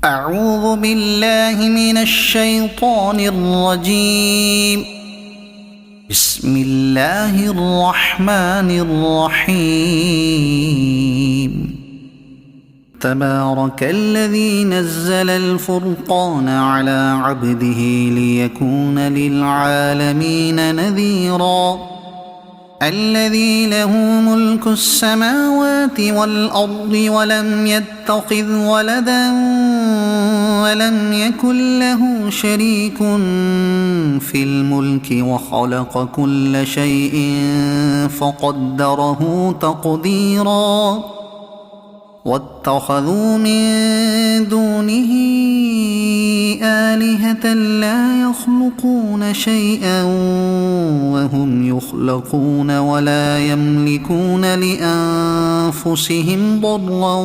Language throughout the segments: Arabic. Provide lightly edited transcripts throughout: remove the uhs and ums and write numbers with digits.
أعوذ بالله من الشيطان الرجيم. بسم الله الرحمن الرحيم. تبارك الذي نزل الفرقان على عبده ليكون للعالمين نذيرا. الذي له ملك السماوات والأرض ولم يتخذ ولدا ولم يكن له شريك في الملك وخلق كل شيء فقدره تقديرا. واتخذوا من دونه آلهة لا يخلقون شيئا وهم يخلقون ولا يملكون لأنفسهم ضرا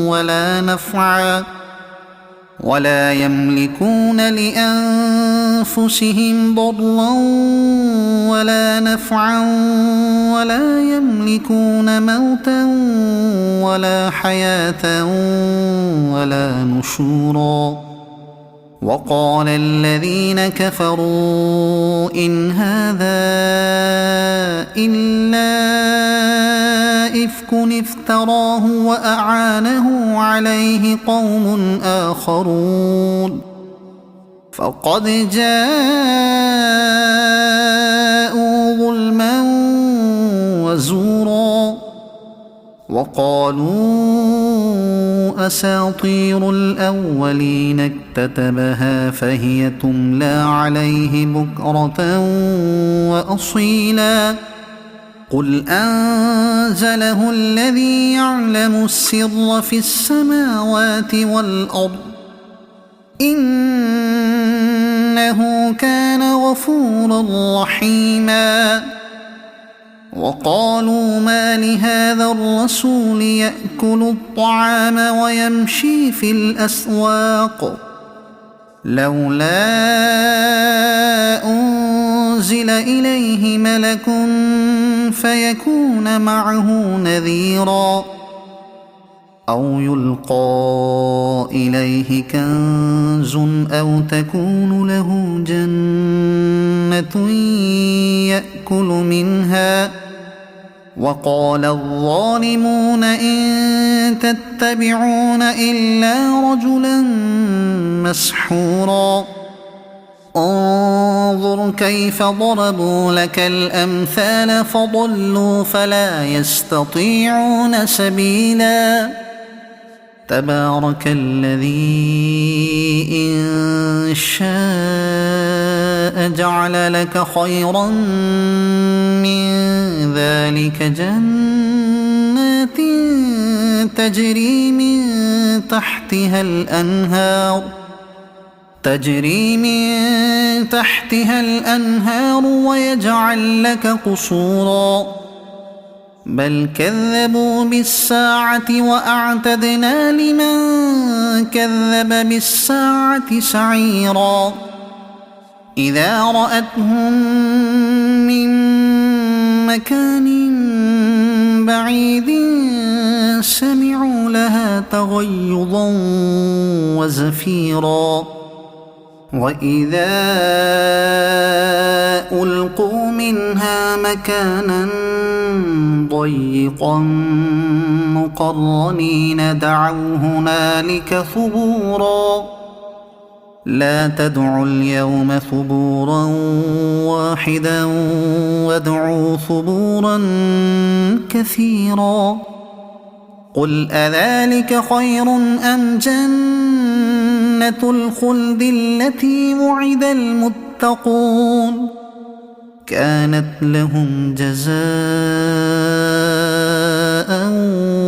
ولا نفعا ولا يملكون موتا ولا حياة ولا نشورا. وقال الذين كفروا إن هذا إلا إفك افتراه وأعانه عليه قوم آخرون فقد جاءوا ظلما وزورا. وقالوا أساطير الأولين اكتتبها فهي تملى عليه بكرة وأصيلا. قل أنزله الذي يعلم السر في السماوات والأرض إنه كان غفورا رحيما. وقالوا ما لهذا الرسول يأكل الطعام ويمشي في الأسواق لولا أنزل إليه ملك فيكون معه نذيرا أو يلقى إليه كنز أو تكون له جنة يأكل منها. وقال الظالمون إن تتبعون إلا رجلا مسحورا. انظر كيف ضربوا لك الأمثال فضلوا فلا يستطيعون سبيلا. تبارك الذي إن شاء جعل لك خيرا من ذلك جنات تجري من تحتها الأنهار ويجعل لك قصورا. بل كذبوا بالساعة وأعتدنا لمن كذب بالساعة سعيرا. إذا رأتهم من مكان بعيد سمعوا لها تغيظا وزفيرا. وإذا ألقوا منها مكانا ضيقا مقرنين دعوا هنالك ثبورا. لا تدعوا اليوم ثبورا واحدا وادعوا ثبورا كثيرا. قل أذلك خير أم جنة الخلد التي وعد المتقون كانت لهم جزاء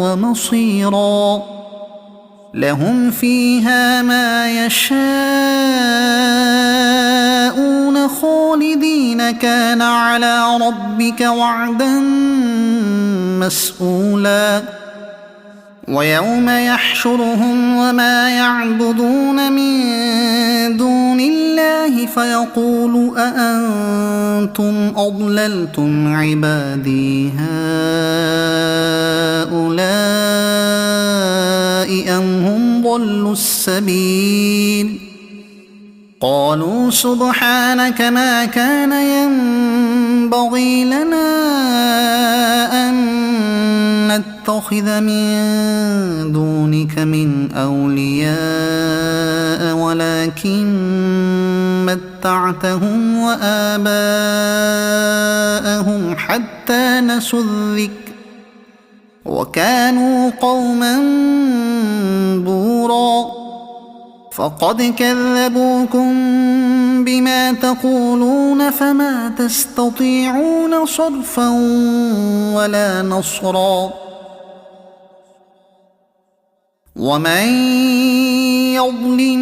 ومصيرا. لهم فيها ما يشاءون خالدين كان على ربك وعدا مسئولا. ويوم يحشرهم وما يعبدون من دون الله فيقول أأنتم أضللتم عبادي هؤلاء أم هم أضل السبيل قالوا سبحانك ما كان ينبغي لنا أن نتخذ من دونك من أولياء ولكن متعتهم وآباءهم حتى نسوا الذكر وكانوا قوما بورا فقد كذبوكم بما تقولون فما تستطيعون صرفا ولا نصرا ومن يظلم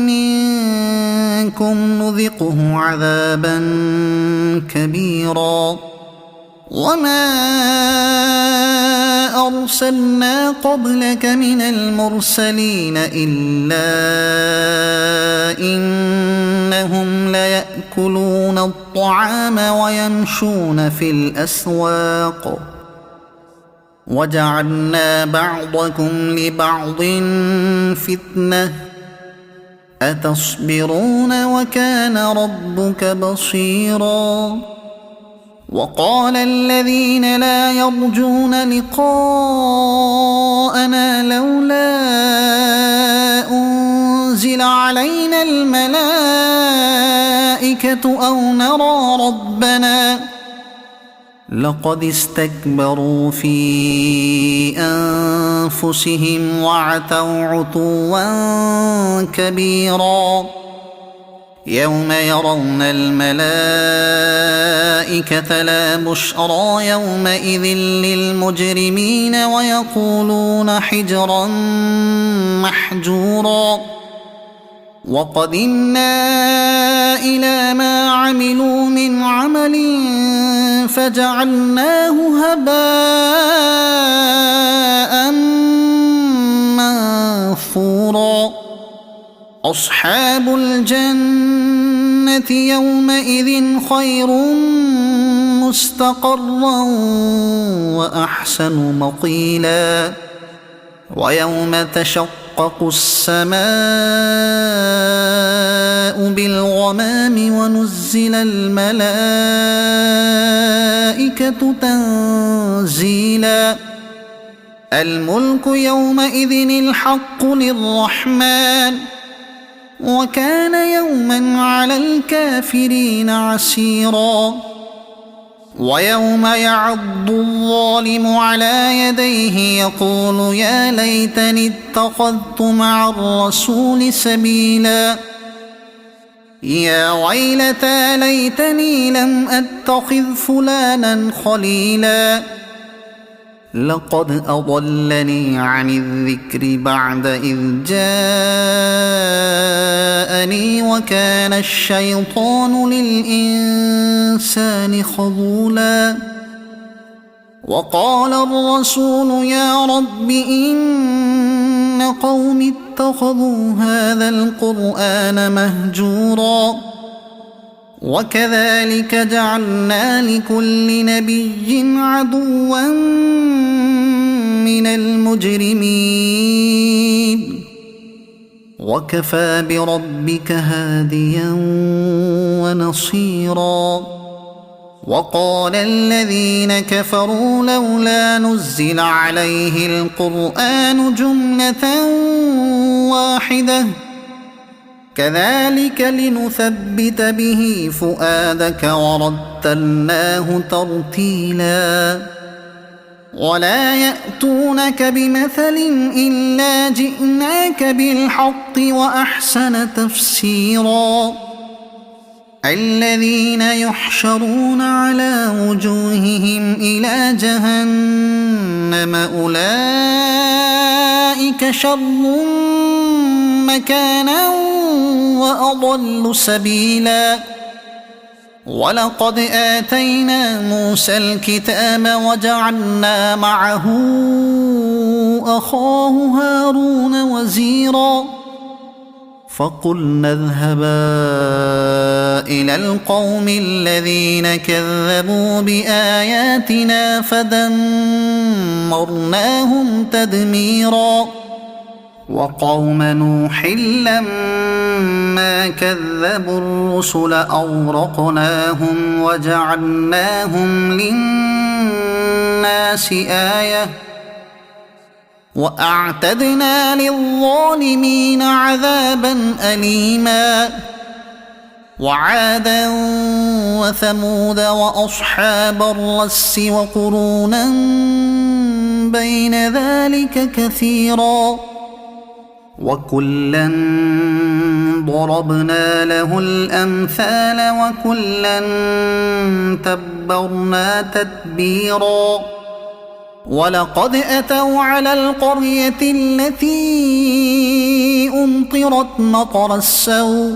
منكم نذقه عذابا كبيرا وما أرسلنا قبلك من المرسلين إلا إنهم ليأكلون الطعام ويمشون في الأسواق وجعلنا بعضكم لبعض فتنة أتصبرون وكان ربك بصيرا وقال الذين لا يرجون لقاءنا لولا أنزل علينا الملائكة أو نرى ربنا لقد استكبروا في أنفسهم وعتوا عتوا كبيرا يوم يرون الملائكة لا بشرى يومئذ للمجرمين ويقولون حجرا محجورا وقدمنا إلى ما عملوا من عمل فجعلناه هباء منثورا أصحاب الجنة يومئذ خير مستقرا وأحسن مقيلا ويوم تشقق السماء بالغمام ونزل الملائكة تنزيلا الملك يومئذ الحق للرحمن وكان يوما على الكافرين عسيرا ويوم يعض الظالم على يديه يقول يا ليتني اتخذت مع الرسول سبيلا يا ويلتى ليتني لم أتخذ فلانا خليلا لقد أضلني عن الذكر بعد إذ جاءني وكان الشيطان للإنسان خذولا وقال الرسول يا رب إن قوم اتخذوا هذا القرآن مهجورا وكذلك جعلنا لكل نبي عدوا من المجرمين وكفى بربك هاديا ونصيرا وقال الذين كفروا لولا نزل عليه القرآن جملة واحدة كذلك لنثبت به فؤادك ورتلناه ترتيلا ولا يأتونك بمثل إلا جئناك بالحق وأحسن تفسيرا الذين يحشرون على وجوههم إلى جهنم أولئك شر مكانا وأضل سبيلا ولقد آتينا موسى الكتاب وجعلنا معه أخاه هارون وزيرا فقلنا اذهبا إلى القوم الذين كذبوا بآياتنا فدمرناهم تدميرا وقوم نوح لما كذبوا الرسل أغرقناهم وجعلناهم للناس آية وأعتدنا للظالمين عذابا أليما وعادا وثمود وأصحاب الرس وقرونا بين ذلك كثيرا وكلا ضربنا له الأمثال وكلا تبرنا تتبيرا ولقد أتوا على القرية التي أمطرت مطر السوء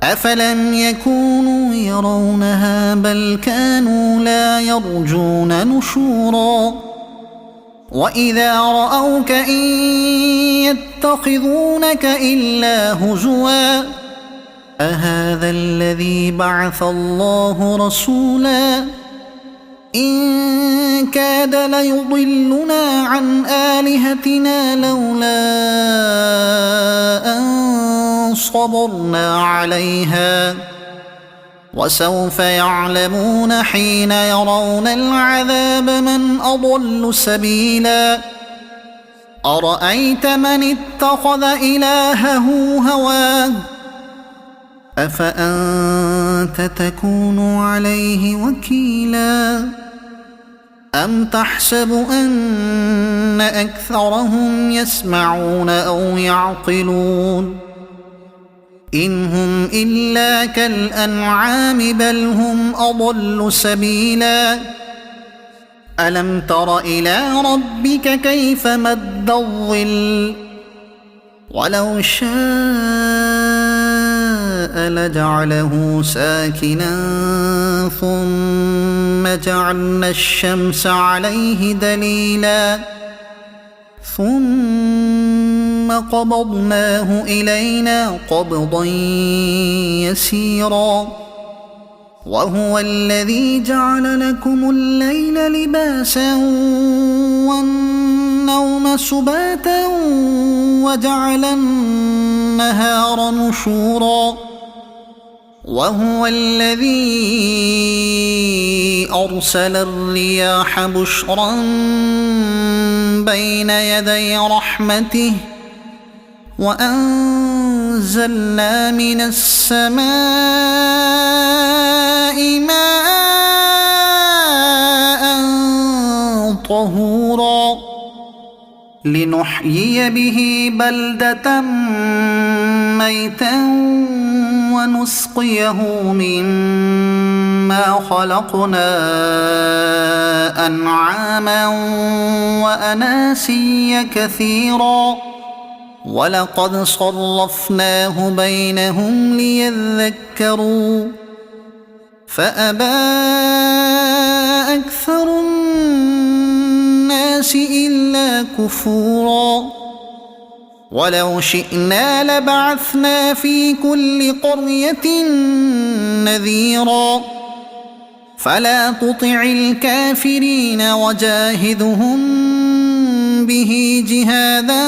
أفلم يكونوا يرونها بل كانوا لا يرجون نشورا وإذا رأوك إن يتخذونك إلا هزوا أهذا الذي بعث الله رسولا إن كاد ليضلنا عن آلهتنا لولا أن صبرنا عليها وسوف يعلمون حين يرون العذاب من أضل سبيلا أرأيت من اتخذ إلهه هواه أفأنت تكون عليه وكيلا أم تحسب أن أكثرهم يسمعون أو يعقلون إن هم إلا كالأنعام بل هم أضل سبيلا ألم تر إلى ربك كيف مد الظل ولو شاء لجعله ساكنا ثم جعلنا الشمس عليه دليلا ثم قبضناه إلينا قبضا يسيرا وهو الذي جعل لكم الليل لباسا والنوم سباتا وجعل النهار نشورا وهو الذي أرسل الرياح بشرا بين يدي رحمته وأنزلنا من السماء ماء طهورا لنحيي به بلدة ميتا ونسقيه مما خلقنا أنعاما وأناسيا كثيرا ولقد صرفناه بينهم ليذكروا فأبى أكثر الناس إلا كفورا ولو شئنا لبعثنا في كل قرية نذيرا فلا تطع الكافرين وجاهدهم به جهادا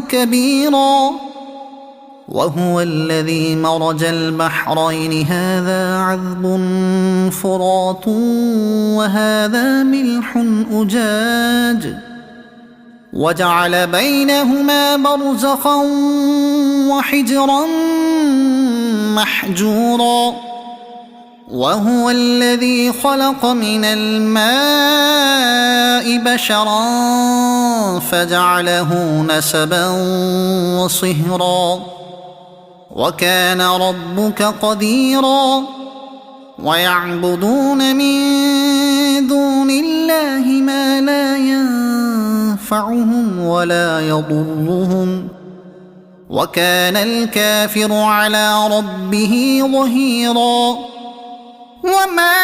كبيرا وهو الذي مرج البحرين هذا عذب فرات وهذا ملح أجاج وجعل بينهما برزخا وحجرا محجورا وهو الذي خلق من الماء بشرا فجعله نسبا وصهرا وكان ربك قديرا ويعبدون من دون الله ما لا ينفعهم ولا يضرهم وكان الكافر على ربه ظهيرا وما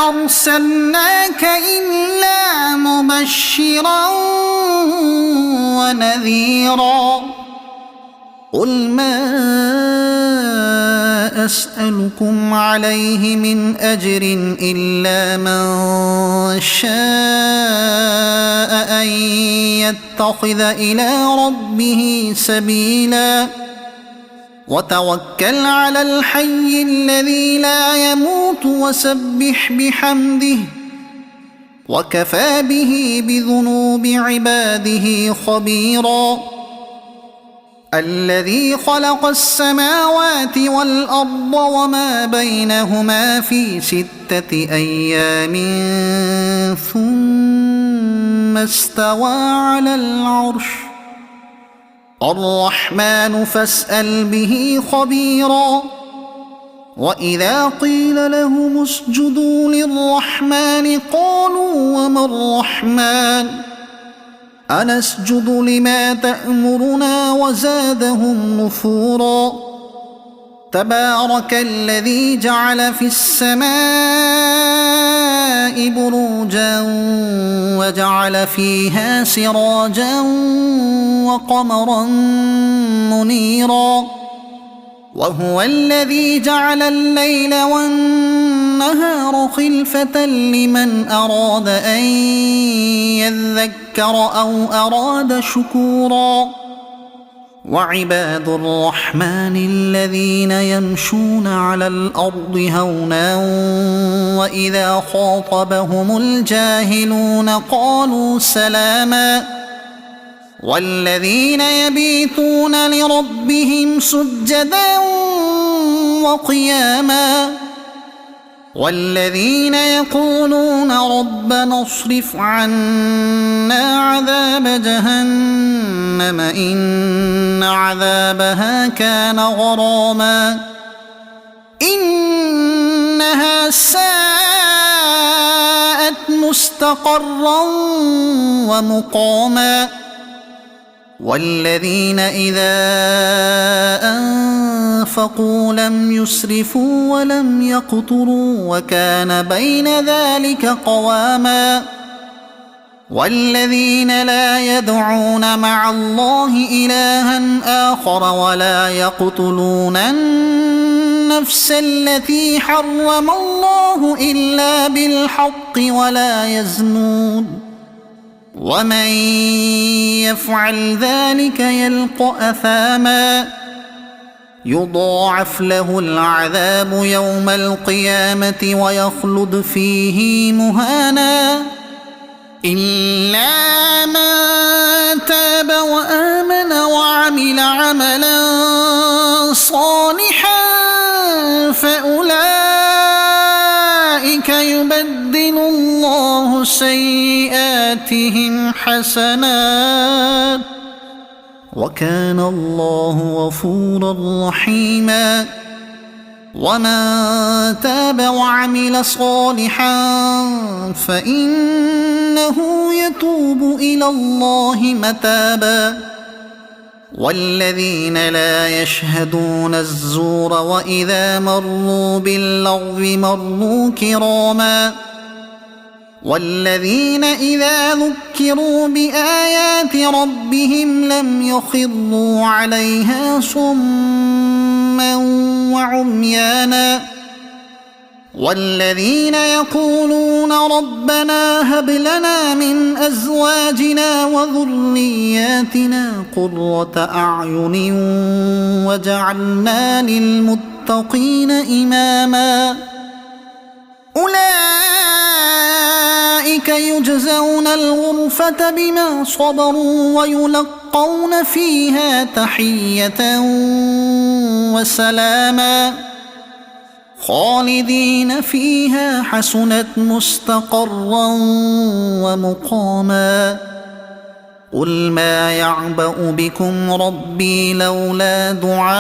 أرسلناك إلا مبشرا ونذيرا قل ما أسألكم عليه من أجر إلا من شاء أن يتخذ إلى ربه سبيلا وتوكل على الحي الذي لا يموت وسبح بحمده وكفى به بذنوب عباده خبيرا الذي خلق السماوات والأرض وما بينهما في 6 أيام ثم استوى على العرش الرحمن فاسأل به خبيرا وإذا قيل لهم اسجدوا للرحمن قالوا وما الرحمن أنسجد لما تأمرنا وزادهم نفورا تبارك الذي جعل في السماء بروجا وجعل فيها سراجا وقمرا منيرا وهو الذي جعل الليل والنهار خلفة لمن أراد أن يذكر أو أراد شكورا وعباد الرحمن الذين يمشون على الأرض هونا وإذا خاطبهم الجاهلون قالوا سلاما والذين يبيتون لربهم سجدا وقياما والذين يقولون ربنا اصرف عنا عذاب جهنم إن عذابها كان غراما إنها ساءت مستقرا ومقاما والذين إذا أنفقوا لم يسرفوا ولم يقتروا وكان بين ذلك قواما والذين لا يدعون مع الله إلها آخر ولا يقتلون النفس التي حرم الله إلا بالحق ولا يزنون ومن يفعل ذلك يلق أثاما يضاعف له العذاب يوم القيامة ويخلد فيه مهانا إلا من تاب وآمن وعمل عملا صالحا فأولئك يبدل الله سيئاتهم حسنات وكان الله غفورا رحيما ومن تاب وعمل صالحا فإنه يتوب إلى الله متابا والذين لا يشهدون الزور وإذا مروا باللغو مروا كراما والذين إذا ذكروا بآيات ربهم لم يخروا عليها صما وعميانا والذين يقولون ربنا هب لنا من أزواجنا وذرياتنا قرة أعين وجعلنا للمتقين إماما أولئك يجزون الغرفة بما صبروا ويلقون فيها تحية وسلاما خالدين فيها حسنت مستقرا ومقاما قل ما يعبأ بكم ربي لولا دعاؤكم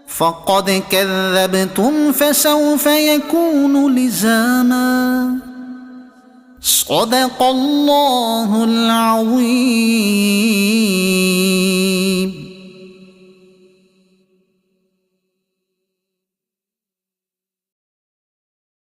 فقد كذبتم فسوف يكون لزاما صدق الله العظيم.